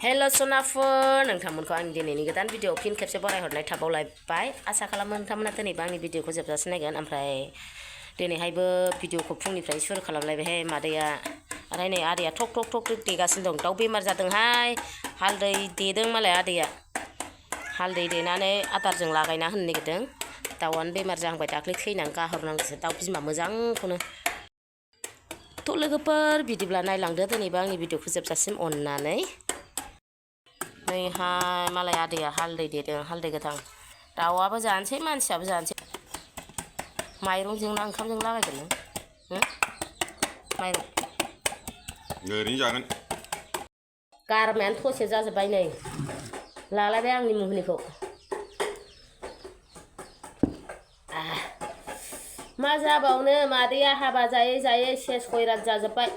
Hello sonapwr नोंथांमोनखौ आं दिनैनि गोदान भिडिअ फिन खेबसे बरायहरनाय थाबावलायबाय आसा खालामो नोंथांमोना दिनैबो आंनि भिडिअखौ जोबजासे नायगोन ओमफ्राय दिनैहायबो भिडिअखौ फुंनिफ्राय सुरु खालामलायबायहाय मादैया आरो नै आदैया टक टक टक देगासिनो दं दाउ बेमार जादोंहाय हालदै देदों मालाय आदैया हालदै देनानै आदारजों लागायना होनो नागिरदों दाउआनो बेमार जाहांबाय दाख्लै थैनानै गाहरनांगौसो दाउ बिमा मोजांखौनो थ' लोगोफोर बिदिब्ला नायलांदो दिनैबो आंनि भिडिअखौ जोबजासिम अननानै नैहाय मालाय आदैया हालदै देदों हालदै गोथां दाउआबो जानोसै मानसियाबो जानोसै माइरंजों ना ओंखामजों लागायगोन नों माइरं ओरैनो जागोन गारमायानो थसे जाजोब्बाय नै लालायबाय आंनि मुहनिखौ मा जाबावनो मादैया हाबा जायै जायै सेस खयरात जाजोब्बाय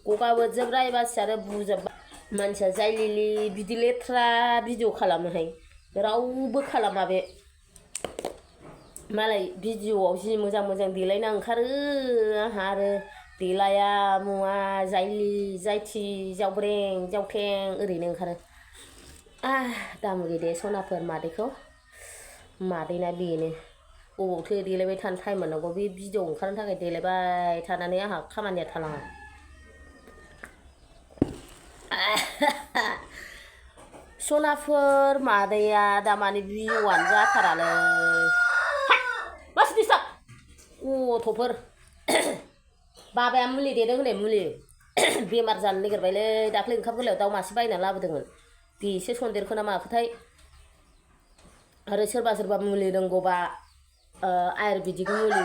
गगाबोजोब्बाय बासियानो बुजोब्बाय मानसिया जायलिलि बिदि लेथ्रा भिडिअ खालामोहाय रावबो खालामा बे मालाय भिडिअआव जि मोजां मोजां देलायना ओंखारो आंहा आरो देलाया मुवा जायलि जायथि जावब्रें जावथें ओरैनो ओंखारो दामुगे दे सनाफोर मादैखौ मादैना बेनो बबावथो देलायबाय थानो टाइम मोननांगौ बे भिडिअ ओंखारनो थाखाय देलायबाय थानानै आंहा खामानिया थालाङा सनाफोर मादैया दामानि भिउआनो जाथारालै मासि दिस्टार्ब गथ'फोर बाबाया मुलि देदों होननाय मुलि बेमार जानो नागिरबायलै दाख्लै ओंखाम गोरलैयाव दाउ मासे बायना लाबोदोंमोन बेसो सन्देरखो ना माखोथाय आरो सोरबा सोरबा मुलि रोंगौबा आयुर्वेदिक मुलि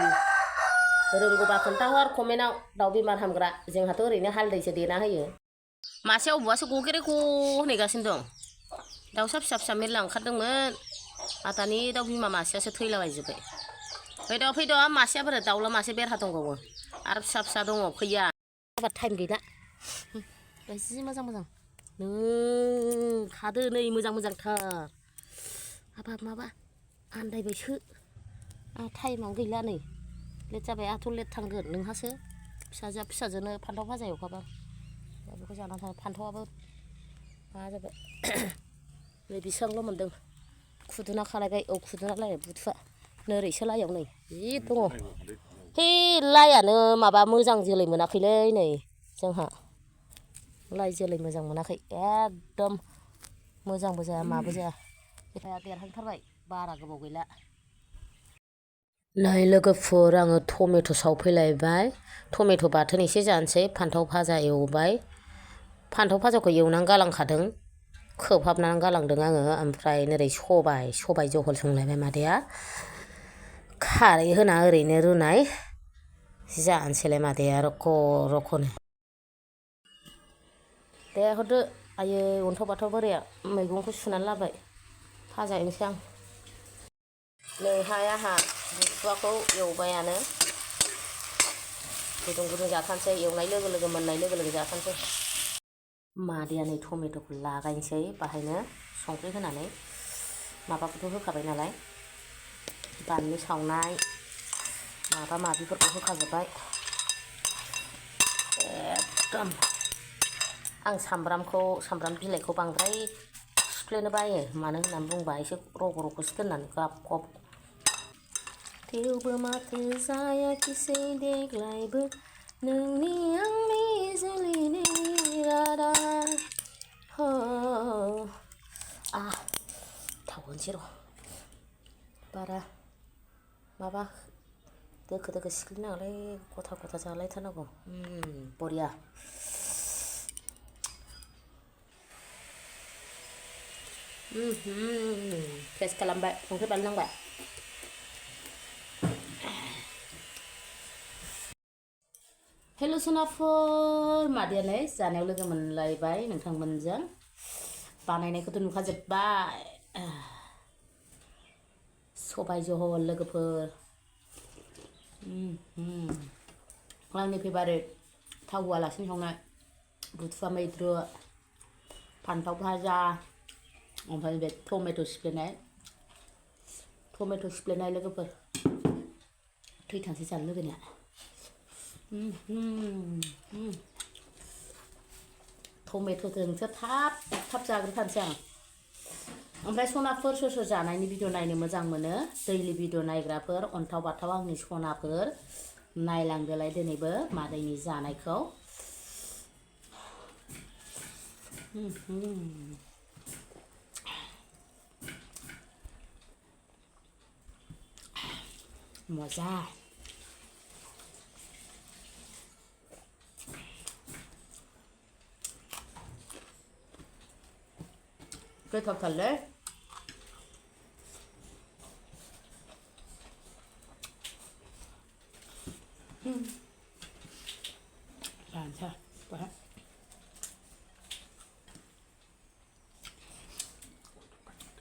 रोंगौबा खोन्थाहर कमेन्टआव दाउ बेमार हामग्रा जोंहाथ' ओरैनो हालदैसो देना होयो मासेया अबावबासो गगेरे ग होनगासिनो दं दाउसा फिसा फिसा मेरला ओंखारदोंमोन आदानि दाउ बिमा मासेयासो थैलाबायजोब्बाय फैद' मासेया बोरै दाउला मासे बेरहा दंबावो आरो फिसा फिसा दङ फैया टाइम गैला जि मोजां मोजां नों खादो नै मोजां मोजांथार हाबाब माबा आन्दायबायसो टाइमानो गैला नै लेट जाबाय आंथ' लेट थांगोन नोंहासो फिसाजोनो फान्थाव भाजा एवखाबाय दा बेखौ जानानै थाङो फान्थावआबो मा जाबाय नै बेसेबांल' मोन्दों खुदुना खालायबाय औ खुदुना लाय बुथुवा नोरैसो लाइयाव नै जि दङ हे लाइयानो माबा मोजां जोलै मोनाखैलै नै जोंहा लाइ जोलै मोजां मोनाखै एकदम मोजांबो जाया माबो जाया देरहांथारबाय बारा गोबाव गैला नै लोगोफोर आङो टमेट' सावफैलायबाय टमेट' बाथोन एसे जानोसै फान्थाव भाजा एवबाय फान्थाव भाजाखौ एवनानै गालांखादों खोबहाबनानै गालांदों आङो ओमफ्राय नोरै सबाइ जहल संलायबाय मादैया खारै होना ओरैनो रुनाय जानोसैलाय मादैया रख' रख'नो दे हरदो आयै अन्थाव बाथाव बोराया मैगंखौ सुनानै लाबाय भाजा एवनोसै आं नैहाय आंहा बुथुवाखौ एवबायानो गुदुं गुदुं जाखानोसै एवनाय लोगो लोगो मोननाय लोगो लोगो जाखानोसै मादैया नै टमेट'खौ लागायनोसै बाहायनो संख्रि होनानै माबाखौथ' होखाबाय नालाय बानलु सावनाय माबा माबिफोरखौ होखाजोब्बाय एकदम आं सामब्राम बिलाइखौ बांद्राय सिफ्लेनो बायो मानो होननानै बुंबा एसे रग' रग'सो दोननानै गाब गब थेवबो माथो जायाखिसै देग्लायबो नोंनि आंनि जुलिनि रादा थाव होनोसै र' बारा माबा दोखो दोखो सिख्लेनाङालै गथा गथा जालायथारनांगौ बरिया टेस्ट खालामबाय संख्रि बानलु नांबाय हेल' सोनाफोर मादैयालाय जानायाव लोगो मोनलायबाय नोंथांमोनजों बानायनायखौथ' नुखाजोब्बाय सबाइ जहल लोगोफोर आंनि फेभारेट थाव होआलासिनो संनाय बुथुवा मैद्रु फान्थाव भाजा ओमफ्राय बे टमेट' सिफ्लेनाय लोगोफोर थैथांसै जानो लुगैनाया टमेट'जोंसो थाब जाग्रोथारसै आं ओमफ्राय सनाफोर सोर सोर जानायनि भिडिअ नायनो मोजां मोनो दैलि भिडिअ नायग्राफोर अन्थाव बाथाव आंनि सनाफोर नायलांदोलाय दिनैबो मादैनि जानायखौ मजा गोथावथारलै जानोसै बाहाय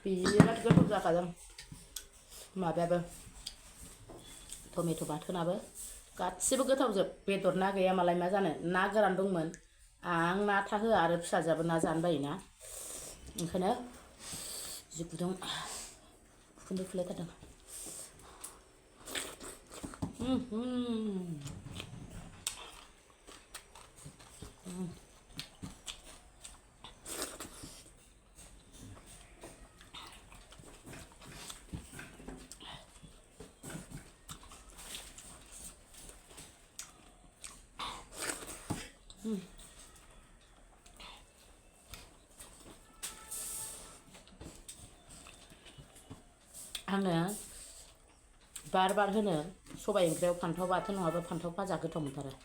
बिराद गोथाव जाखादों माबायाबो टमेट' बाथोनाबो गासिबो गोथावजोब बेदर ना गैया मालाय मा जानो ना गोरान दंमोन आं ना थाहोआ आरो फिसाजोआबो ना जानो बायोना ओंखायनो जि गुदुं उखुन्दै खुलायथारदों आङो बार होनो सबाइ ओंख्रियाव फान्थाव बाथोन नङाबा फान्थाव फाजा गोथाव मोनथारो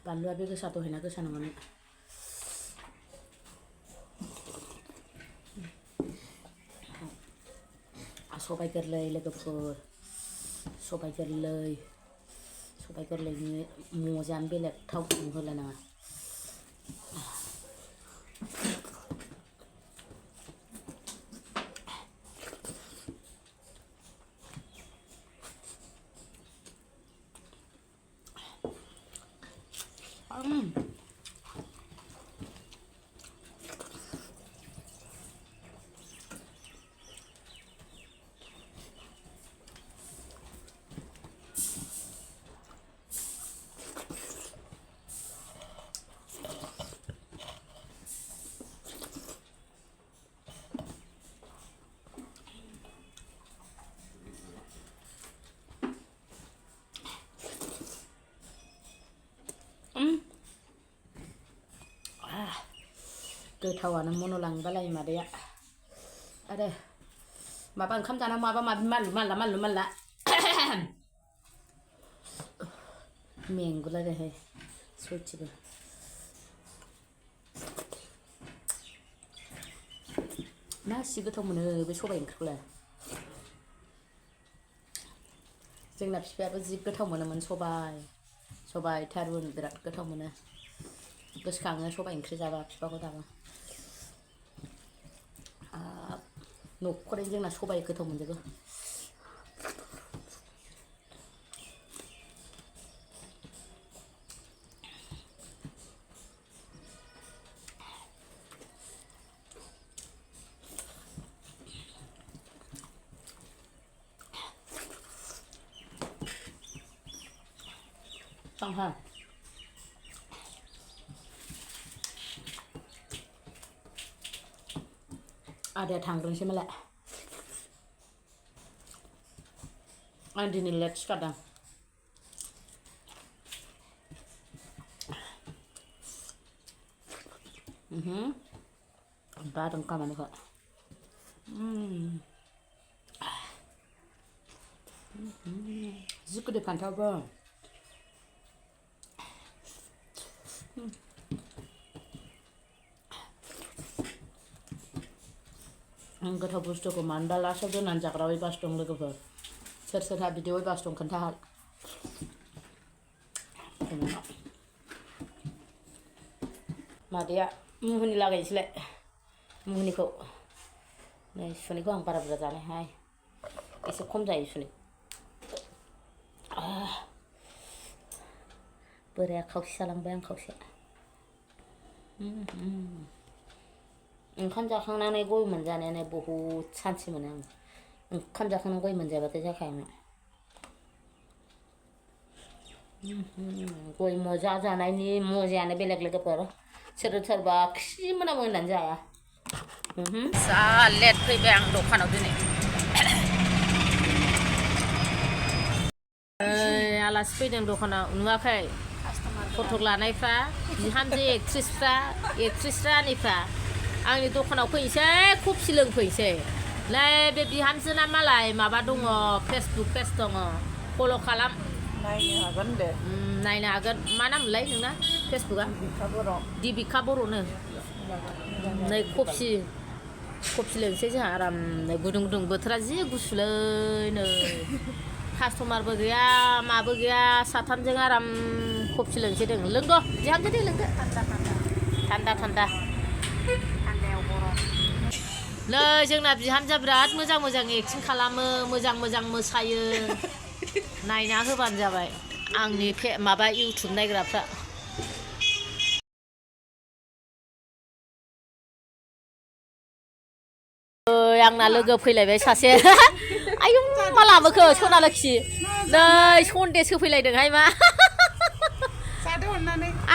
बानलुआ बे गोसा दहायना गोसा नङामोन सबाइ गोरलै लोगोफोर सबाइ गोरलैनि मजानो बेलेग थाव गुदुं होलायनाङा गोथावानो मन'लांबालाय मादैया आरो माबा ओंखाम जाना माबा माबि मानला मेंगुलायबायहाय सयथिबो मासि गोथाव मोनो बे सबाइ ओंख्रिखौलाय जोंना बिफायाबो जि गोथाव मोनोमोन सबाइ थारुन बिराद गोथाव मोनो गोसोखाङो सबाइ ओंख्रि जाबा बिफाखौ दाबा न'खरैनो जोंना सबाइ गोथाव मोनजोबो सांहा आदाया थांग्रोनोसै मालाय आं दिनै लेट सिखारदों बादों खामानिखौ जि गोदै फान्थावबो आं गोथाव बुस्थुखौ मानोबा लास्टआव दोननानै जाग्रा अयबास दं लोगोफोर सोर सोरहा बिदि अयबास दं खोन्थाहर मादैया मुहुनि लागायनोसैलाय मुहुनिखौ नै सुनैखौ आं बारा बुरजा जानायहाय एसे खम जायो सुनै बोराया खावसे जालांबाय आं खावसे ओंखाम जाखांनानै गय मोनजानायानो बहुद सान्थि मोनो आं ओंखाम जाखांनानै गय मोनजाबाथाय जाखायोमोन गय मजा जानायनि मजायानो बेलेग लोगोफोर सोरबा खि मोनामो होननानै जाया जा लेट फैबाय आं दखानाव दिनै आलासि फैदों दखानाव नुवाखै फट' लानायफ्रा बिहामजो एक्ट्रिसफ्रा आंनि दखानाव फैनोसै कफि लोंफैनोसै लै बे बिहामजोना मालाय माबा दङ फेसबुक पेज दङ फल' खालाम नायनो हागोन दे नायनो हागोन मा नामलाय नोंना फेसबुकआ दिबिका बर'नो नै कफि लोंसै जोंहा आरामनो गुदुं गुदुं बोथोरा जि गुसुलै नै कास्टमारबो गैया माबो गैया साथामजों आराम कफि लोंसै जों लोंद' बिहामजो दे लोंदो थान्दा थान्दायाव गरम नै जोंना बिहामजोआ बिराद मोजां एक्टिं खालामो मोजां मोसायो नायना होबानो जाबाय आंनि माबा इउटुब नायग्राफ्रा आंना लोगो फैलायबाय सासे आयौ मा लाबोखो सना लोखि नै सन्देस होफैलायदोंहाय मा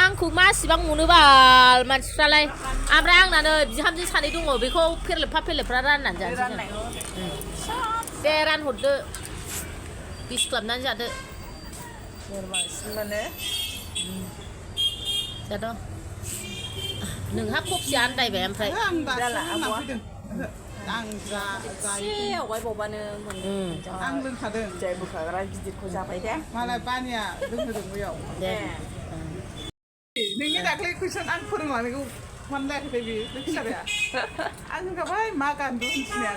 आंखौ मासिबां मोनो बाल मानसिफ्रालाय ओमफ्राय आंनानो बिहामजो सानै दङ बेखौ फेरलेबफ्रा राननानै जानोसै दे रानहरदो बिस्क्लाबनानै जादो जाद' नोंहा कफिया आन्दायबाय ओमफ्राय आं आवगायबावबानो आं लोंखादों जाय बोखाग्रा गिदिरखौ जाबाय दे मालाय बानिया लोंहोदों बैयाव दे नोंनि दाख्लै कुइसन आं फोरोंलांनायखौ मानो लायाखै बे लेक्साराया आं होनखाबाय मा गानदों होनथिनाया